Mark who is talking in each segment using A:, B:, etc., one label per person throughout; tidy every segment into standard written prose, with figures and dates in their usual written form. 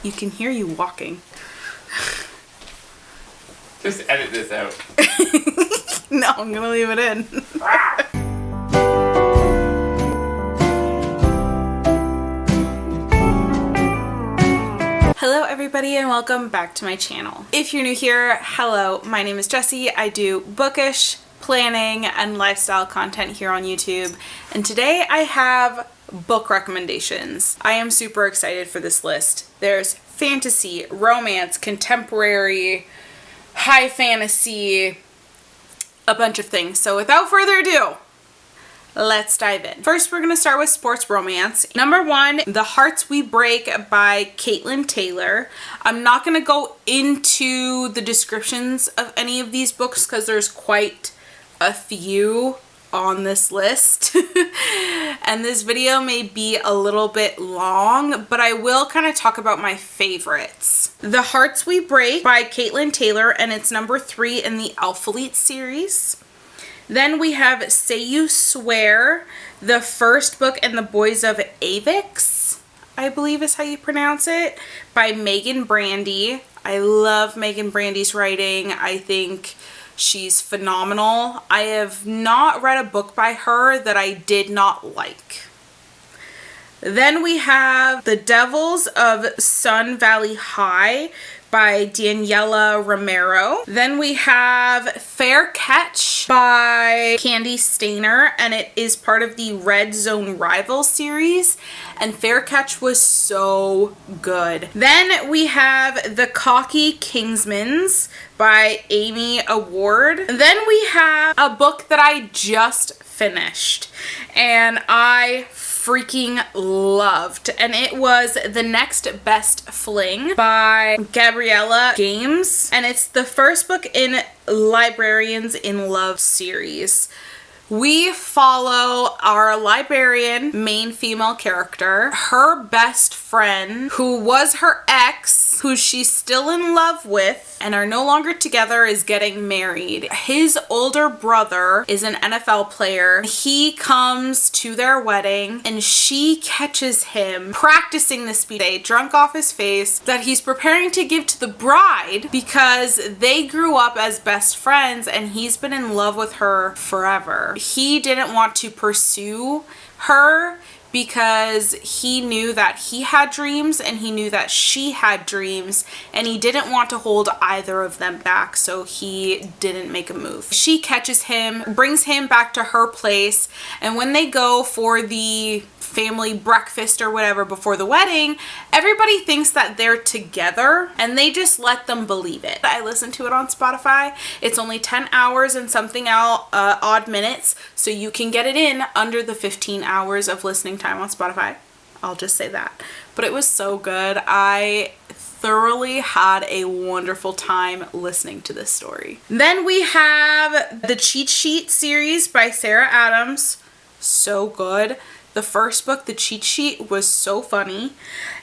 A: You can hear you walking.
B: Just edit this out.
A: No, I'm gonna leave it in. Hello everybody and welcome back to my channel. If you're new here, hello, my name is Jessie. I do bookish, planning, and lifestyle content here on YouTube. And today I have book recommendations. I am super excited for this list. There's fantasy, romance, contemporary, high fantasy, a bunch of things. So without further ado, let's dive in. First, we're going to start with sports romance. Number one, The Hearts We Break by Caitlin Taylor. I'm not going to go into the descriptions of any of these books because there's quite a few on this list. And this video may be a little bit long, but I will kind of talk about my favorites. The Hearts We Break by Caitlin Taylor, and it's number 3 in the Alphalete series. Then we have Say You Swear, the first book in the Boys of Avix, I believe is how you pronounce it, by Megan Brandy. I love Megan Brandy's writing. I think she's phenomenal. I have not read a book by her that I did not like. Then we have The Devils of Sun Valley High by Daniela Romero. Then we have Fair Catch by Candy Stainer, and it is part of the Red Zone Rival series, and Fair Catch was so good. Then we have The Cocky Kingsmans by Amy Award. Then we have a book that I just finished and I freaking loved, and it was The Next Best Fling by Gabriella Games, and it's the first book in Librarians in Love series. We follow our librarian, main female character, her best friend, who was her ex, who she's still in love with and are no longer together, is getting married. His older brother is an NFL player. He comes to their wedding and she catches him practicing the speech day, drunk off his face, that he's preparing to give to the bride because they grew up as best friends and he's been in love with her forever. He didn't want to pursue her because he knew that he had dreams and he knew that she had dreams, and he didn't want to hold either of them back, so he didn't make a move. She catches him, brings him back to her place, and when they go for the family breakfast or whatever before the wedding, everybody thinks that they're together and they just let them believe it. I listened to it on Spotify. It's only 10 hours and something odd minutes, so you can get it in under the 15 hours of listening time on Spotify. I'll just say that. But it was so good. I thoroughly had a wonderful time listening to this story. Then we have the Cheat Sheet series by Sarah Adams. So good. The first book, The Cheat Sheet, was so funny.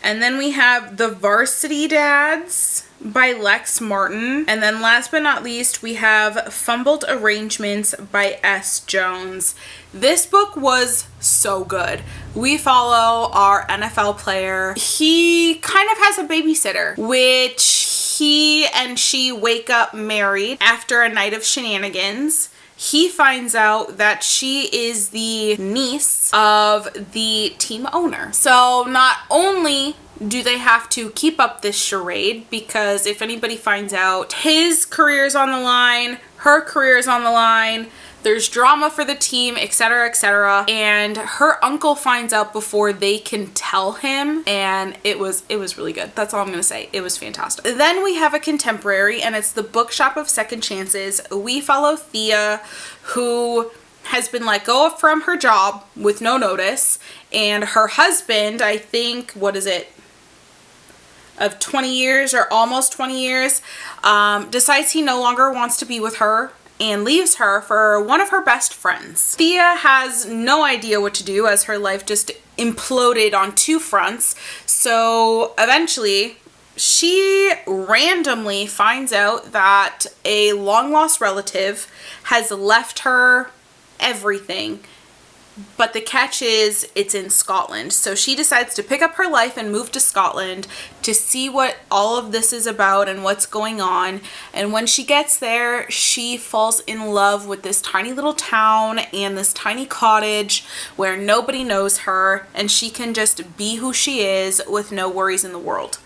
A: And then we have The Varsity Dads by Lex Martin. And then last but not least, we have Fumbled Arrangements by S. Jones. This book was so good. We follow our NFL player. He kind of has a babysitter, which he and she wake up married after a night of shenanigans. He finds out that she is the niece of the team owner. So not only do they have to keep up this charade, because if anybody finds out, his career is on the line, her career is on the line, there's drama for the team, etc., etc. And her uncle finds out before they can tell him, and it was really good. That's all I'm gonna say. It was fantastic. Then we have a contemporary, and it's The Bookshop of Second Chances. We follow Thea, who has been let go from her job with no notice, and her husband, I think, what is it, of 20 years or almost 20 years, decides he no longer wants to be with her and leaves her for one of her best friends. Thea has no idea what to do as her life just imploded on 2 fronts. So eventually she randomly finds out that a long lost relative has left her everything But the catch is it's in Scotland. So she decides to pick up her life and move to Scotland to see what all of this is about and what's going on. And when she gets there, she falls in love with this tiny little town and this tiny cottage where nobody knows her, and she can just be who she is with no worries in the world.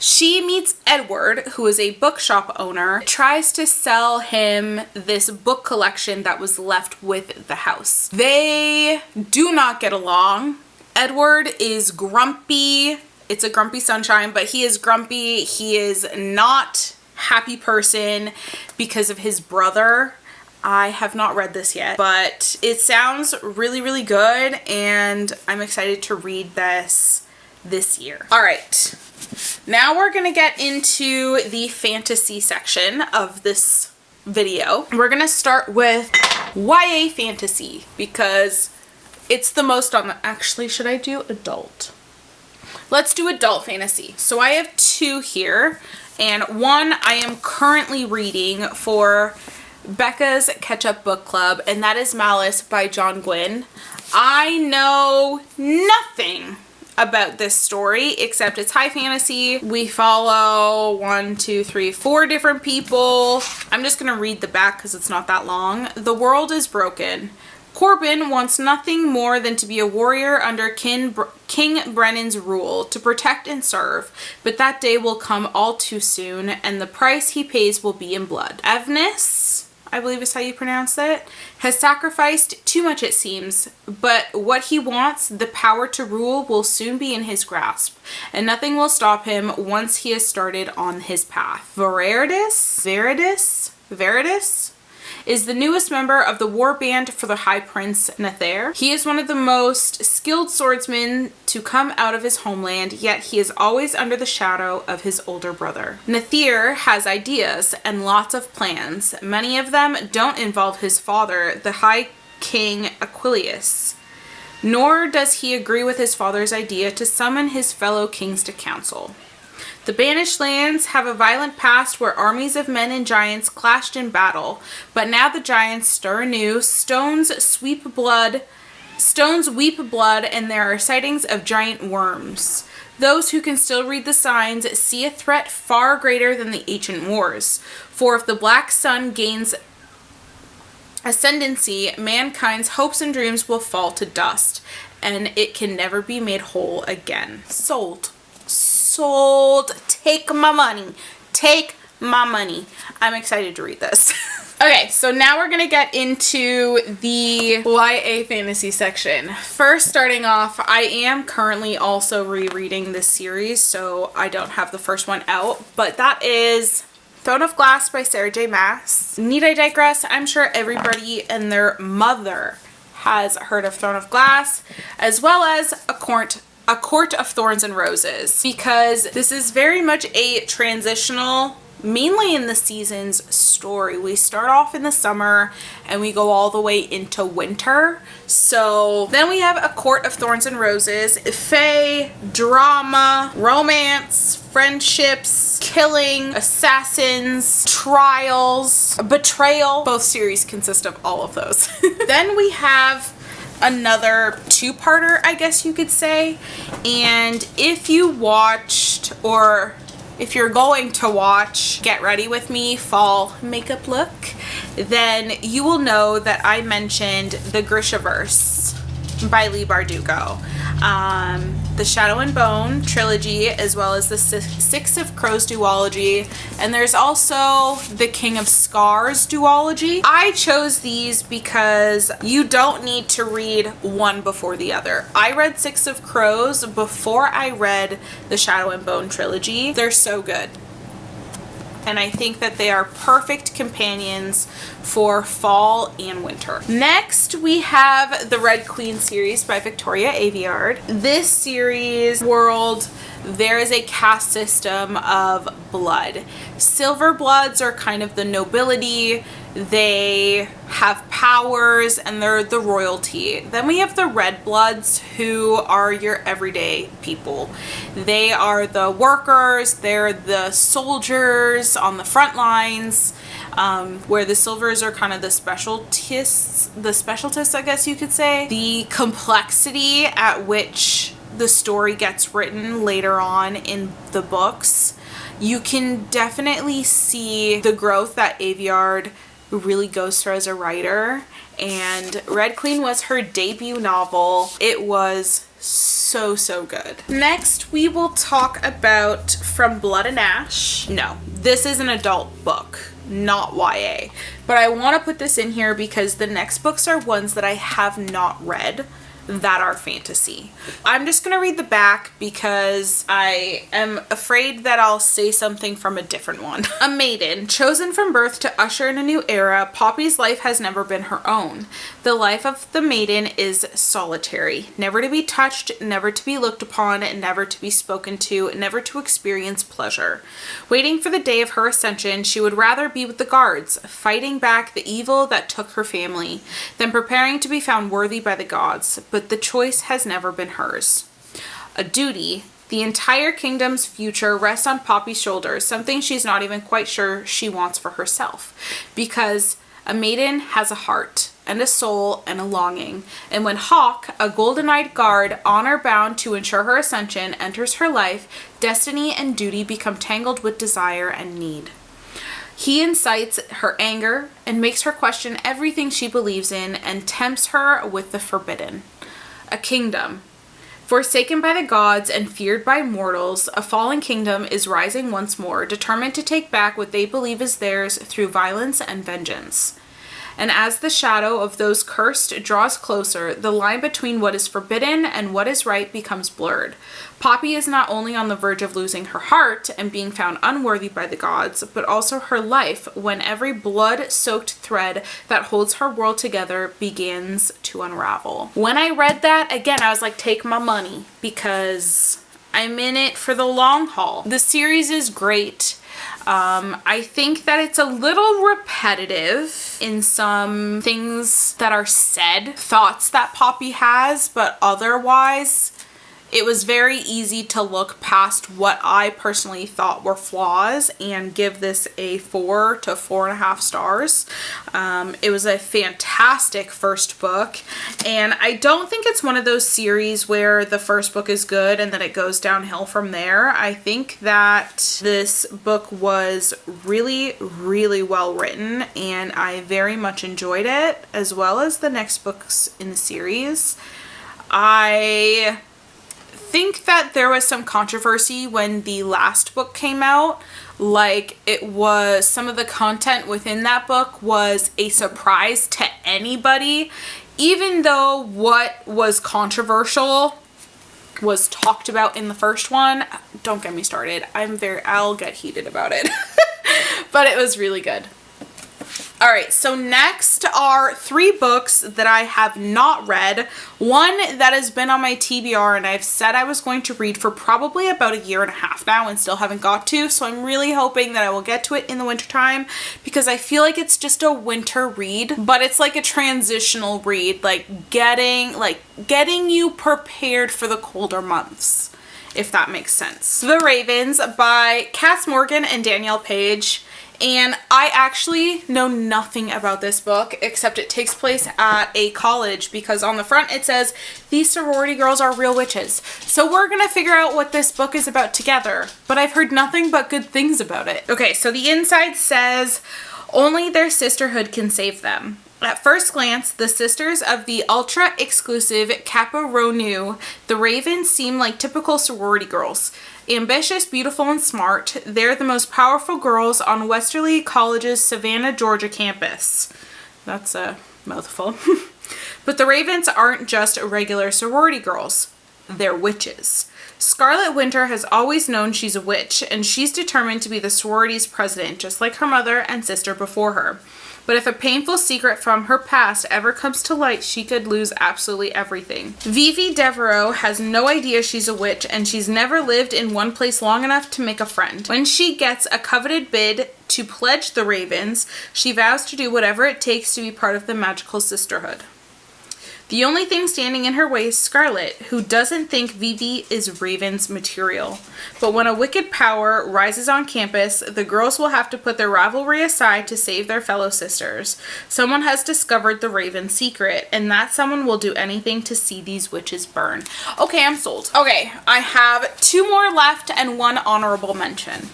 A: She meets Edward, who is a bookshop owner, tries to sell him this book collection that was left with the house. They do not get along. Edward is grumpy. It's a grumpy sunshine, but he is grumpy. He is not a happy person because of his brother. I have not read this yet, but it sounds really, really good, and I'm excited to read this year. All right. Now we're going to get into the fantasy section of this video. We're going to start with YA fantasy because it's the most on the... Actually, should I do adult? Let's do adult fantasy. So I have two here, and one I am currently reading for Becca's Catch-Up Book Club, and that is Malice by John Gwynne. I know nothing about this story except it's high fantasy. We follow 4 different people. I'm just gonna read the back because it's not that long. The world is broken. Corbin wants nothing more than to be a warrior under King Brennan's rule, to protect and serve, but that day will come all too soon, and the price he pays will be in blood. Evnis, I believe is how you pronounce it, has sacrificed too much, it seems, but what he wants, the power to rule, will soon be in his grasp, and nothing will stop him once he has started on his path. Veridus is the newest member of the war band for the High Prince Nathair. He is one of the most skilled swordsmen to come out of his homeland, yet he is always under the shadow of his older brother. Nathair has ideas and lots of plans. Many of them don't involve his father, the High King Aquilius. Nor does he agree with his father's idea to summon his fellow kings to council. The banished lands have a violent past where armies of men and giants clashed in battle, but now the giants stir anew, stones weep blood, and there are sightings of giant worms. Those who can still read the signs see a threat far greater than the ancient wars, for if the black sun gains ascendancy, mankind's hopes and dreams will fall to dust, and it can never be made whole again. Sold. Take my money. Take my money. I'm excited to read this. Okay, so now we're gonna get into the YA fantasy section. First, starting off, I am currently also rereading this series, so I don't have the first one out, but that is Throne of Glass by Sarah J. Maas. Need I digress? I'm sure everybody and their mother has heard of Throne of Glass, as well as A Court of Thorns and Roses, because this is very much a transitional, mainly in the seasons, story. We start off in the summer and we go all the way into winter. So then we have A Court of Thorns and Roses, fae, drama, romance, friendships, killing, assassins, trials, betrayal. Both series consist of all of those. Then we have another two-parter, I guess you could say, and if you watched, or if you're going to watch Get Ready With Me Fall Makeup Look, then you will know that I mentioned the Grishaverse by Leigh Bardugo, the Shadow and Bone trilogy, as well as the Six of Crows duology, and there's also the King of Scars duology. I chose these because you don't need to read one before the other. I read Six of Crows before I read the Shadow and Bone trilogy. They're so good. And I think that they are perfect companions for fall and winter. Next, we have the Red Queen series by Victoria Aveyard. This series world, there is a caste system of blood. Silver bloods are kind of the nobility. They have powers and they're the royalty. Then we have the red bloods, who are your everyday people. They are the workers, they're the soldiers on the front lines. where the silvers are kind of the specialtists, I guess you could say. The complexity at which the story gets written later on in the books, you can definitely see the growth that Aveyard really goes through as a writer. And Red Queen was her debut novel. It was so good. Next, we will talk about From Blood and Ash. No, this is an adult book, not YA. But I want to put this in here because the next books are ones that I have not read that are fantasy. I'm just gonna read the back because I am afraid that I'll say something from a different one. A maiden, chosen from birth to usher in a new era, Poppy's life has never been her own. The life of the maiden is solitary, never to be touched, never to be looked upon, never to be spoken to, never to experience pleasure. Waiting for the day of her ascension, she would rather be with the guards, fighting back the evil that took her family, than preparing to be found worthy by the gods. But the choice has never been hers. A duty. The entire kingdom's future rests on Poppy's shoulders, something she's not even quite sure she wants for herself. Because a maiden has a heart, and a soul, and a longing. And when Hawk, a golden-eyed guard, honor-bound to ensure her ascension, enters her life, destiny and duty become tangled with desire and need. He incites her anger and makes her question everything she believes in and tempts her with the forbidden. A kingdom. Forsaken by the gods and feared by mortals, a fallen kingdom is rising once more, determined to take back what they believe is theirs through violence and vengeance. And as the shadow of those cursed draws closer, the line between what is forbidden and what is right becomes blurred. Poppy is not only on the verge of losing her heart and being found unworthy by the gods, but also her life when every blood-soaked thread that holds her world together begins to unravel. When I read that, again, I was like, take my money, because I'm in it for the long haul. The series is great. I think that it's a little repetitive in some things that are said, thoughts that Poppy has, but otherwise it was very easy to look past what I personally thought were flaws and give this a 4 to 4.5 stars. It was a fantastic first book, and I don't think it's one of those series where the first book is good and then it goes downhill from there. I think that this book was really well written, and I very much enjoyed it, as well as the next books in the series. I think that there was some controversy when the last book came out. Like, it was, some of the content within that book was a surprise to anybody, even though what was controversial was talked about in the first one. Don't get me started. I'll get heated about it. But it was really good. Alright, so next are 3 books that I have not read. One that has been on my TBR and I've said I was going to read for probably about 1.5 years now and still haven't got to. So I'm really hoping that I will get to it in the wintertime, because I feel like it's just a winter read, but it's like a transitional read, like getting you prepared for the colder months, if that makes sense. The Ravens by Cass Morgan and Danielle Page. And I actually know nothing about this book except it takes place at a college, because on the front it says these sorority girls are real witches. So we're gonna figure out what this book is about together, but I've heard nothing but good things about it. Okay, so the inside says only their sisterhood can save them. At first glance, the sisters of the ultra-exclusive Kappa Rho Nu, the Ravens, seem like typical sorority girls. Ambitious, beautiful, and smart, they're the most powerful girls on Westerly College's Savannah, Georgia campus. That's a mouthful. But the Ravens aren't just regular sorority girls. They're witches. Scarlet Winter has always known she's a witch, and she's determined to be the sorority's president, just like her mother and sister before her. But if a painful secret from her past ever comes to light, she could lose absolutely everything. Vivi Devereaux has no idea she's a witch, and she's never lived in one place long enough to make a friend. When she gets a coveted bid to pledge the Ravens, she vows to do whatever it takes to be part of the magical sisterhood. The only thing standing in her way is Scarlet, who doesn't think Vivi is Raven's material. But when a wicked power rises on campus, the girls will have to put their rivalry aside to save their fellow sisters. Someone has discovered the Raven secret, and that someone will do anything to see these witches burn. Okay, I'm sold. Okay, I have 2 more left and 1 honorable mention.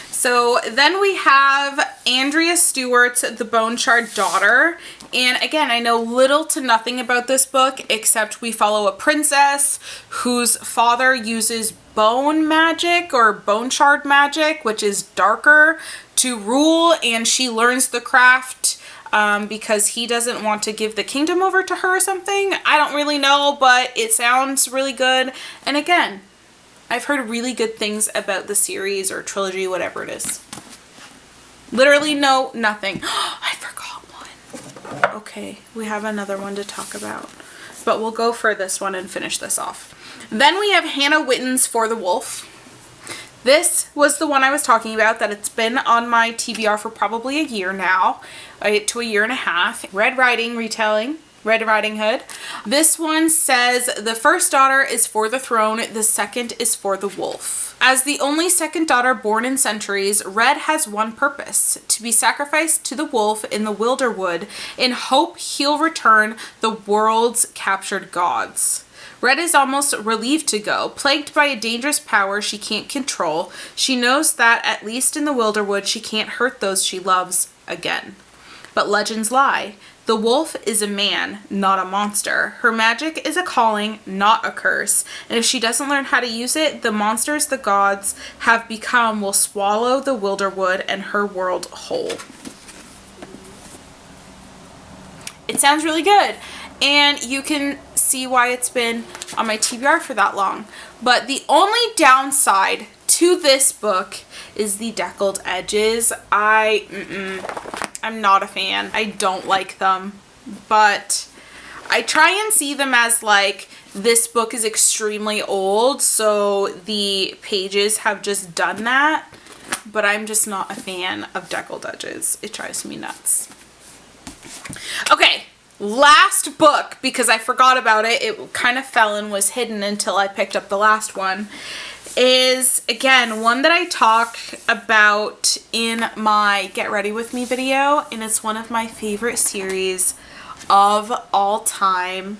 A: So then we have Andrea Stewart's The Bone Shard Daughter. And again, I know little to nothing about this book, except we follow a princess whose father uses bone magic or bone shard magic, which is darker, to rule, and she learns the craft because he doesn't want to give the kingdom over to her or something. I don't really know, but it sounds really good. And again, I've heard really good things about the series or trilogy, whatever it is. Literally no, nothing. I forgot one. Okay, we have another one to talk about. But we'll go for this one and finish this off. Then we have Hannah Witten's For the Wolf. This was the one I was talking about, that it's been on my TBR for probably a year now, to a year and a half. Red Riding retelling. Red Riding Hood. This one says the first daughter is for the throne, the second is for the wolf. As the only second daughter born in centuries, Red has one purpose: to be sacrificed to the wolf in the Wilderwood in hope he'll return the world's captured gods. Red is almost relieved to go. Plagued by a dangerous power she can't control, she knows that, at least in the Wilderwood, she can't hurt those she loves again. But legends lie. The wolf is a man, not a monster. Her magic is a calling, not a curse. And if she doesn't learn how to use it, the monsters the gods have become will swallow the Wilderwood and her world whole. It sounds really good. And you can see why it's been on my TBR for that long. But the only downside to this book is the deckled edges. I'm not a fan. I don't like them, but I try and see them as like, this book is extremely old, so the pages have just done that, but I'm just not a fan of deckled edges. It drives me nuts. Okay, last book, because I forgot about it. It kind of fell and was hidden until I picked up the last one. Is, again, one that I talk about in my Get Ready With Me video, and it's one of my favorite series of all time,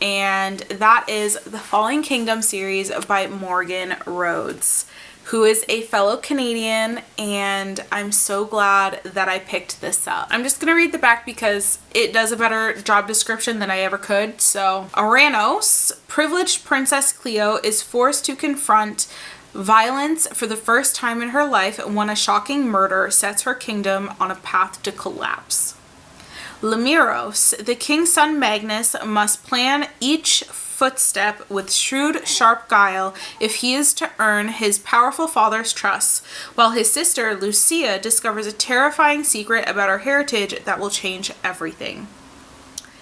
A: and that is the Falling Kingdom series by Morgan Rhodes, who is a fellow Canadian, and I'm so glad that I picked this up. I'm just gonna read the back because it does a better job description than I ever could. So, Aranos, privileged Princess Cleo, is forced to confront violence for the first time in her life when a shocking murder sets her kingdom on a path to collapse. Lemiros, the king's son Magnus, must plan each footstep with shrewd, sharp guile if he is to earn his powerful father's trust, while his sister Lucia discovers a terrifying secret about her heritage that will change everything.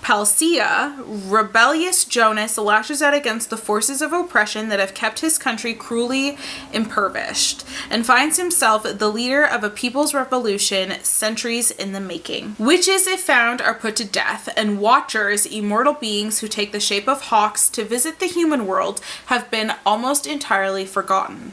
A: Palsia, rebellious Jonas, lashes out against the forces of oppression that have kept his country cruelly impoverished, and finds himself the leader of a people's revolution centuries in the making. Witches, if found, are put to death, and watchers, immortal beings who take the shape of hawks to visit the human world, have been almost entirely forgotten.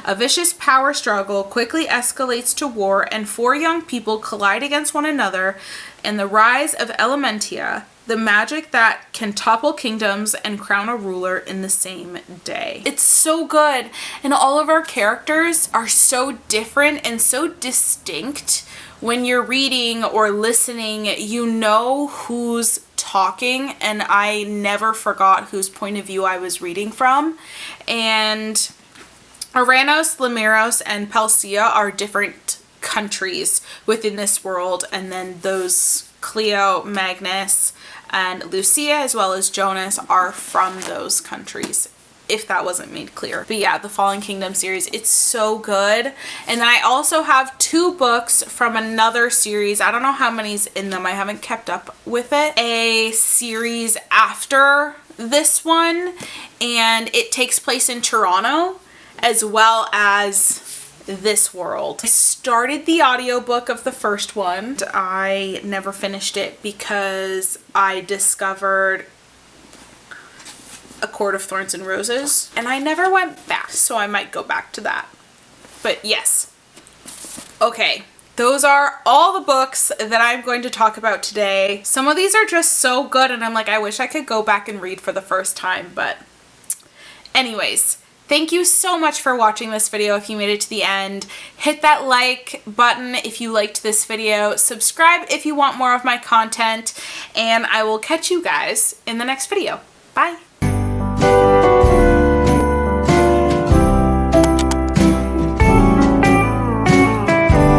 A: A vicious power struggle quickly escalates to war, and 4 young people collide against one another, and the rise of Elementia, the magic that can topple kingdoms and crown a ruler in the same day. It's so good, and all of our characters are so different and so distinct. When you're reading or listening, you know who's talking, and I never forgot whose point of view I was reading from. And Aranos, Lemiros, and Palsia are different countries within this world, and then those Cleo, Magnus, and Lucia, as well as Jonas, are from those countries, if that wasn't made clear. But yeah, the Fallen Kingdom series, it's so good. And then I also have 2 books from another series. I don't know how many's in them. I haven't kept up with it. A series after this one, and it takes place in Toronto, as well as this world. I started the audiobook of the first one. I never finished it because I discovered A Court of Thorns and Roses and I never went back, so I might go back to that. But yes. Okay. Those are all the books that I'm going to talk about today. Some of these are just so good and I'm like, I wish I could go back and read for the first time, but anyways, thank you so much for watching this video. If you made it to the end, hit that like button if you liked this video, subscribe if you want more of my content, and I will catch you guys in the next video. Bye.